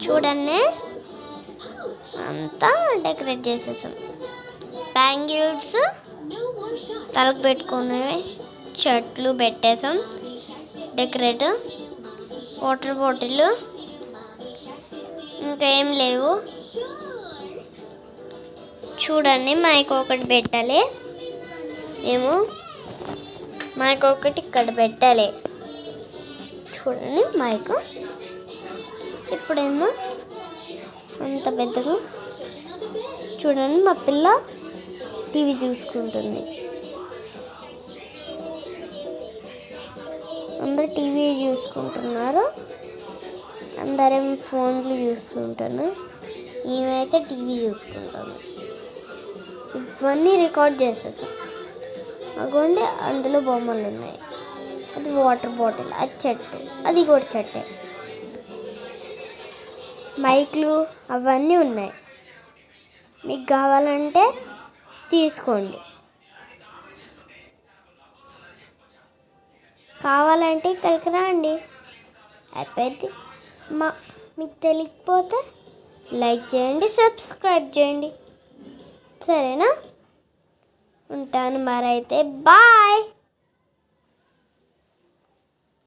చూడండి అంతా డెకరేట్ చేసేసాం. బ్యాంగిల్స్ తలకు పెట్టుకునేవి, చెట్లు పెట్టేసాం, డెకరేట్, వాటర్ బాటిల్, ఇంకేం లేవు. చూడండి మైక్ ఒకటి పెట్టాలి, ఏమో మైక్ ఒకటి ఇక్కడ పెట్టాలి. చూడండి మైక్ ఇప్పుడేమో అంత పెద్దగా. చూడండి మా పిల్ల టీవీ చూసుకుంటుంది. అందరూ టీవీ చూసుకుంటున్నారు, అందరం ఫోన్లు చూస్తుంటాను, ఈమెయితే టీవీ చూసుకుంటాను. ఇవన్నీ రికార్డ్ చేసేసాం. అగోండి అందులో బొమ్మలు ఉన్నాయి, అది వాటర్ బాటిల్, అది చెట్టు, అది కూడా చెట్టే, మైక్లు అవన్నీ ఉన్నాయి. మీకు కావాలంటే తీసుకోండి, కావాలంటే ఇక్కడికి రండి. అయిపోయింది. మీకు తెలియకపోతే లైక్ చేయండి, సబ్స్క్రైబ్ చేయండి, సరేనా? ఉంటాను మరైతే, బాయ్.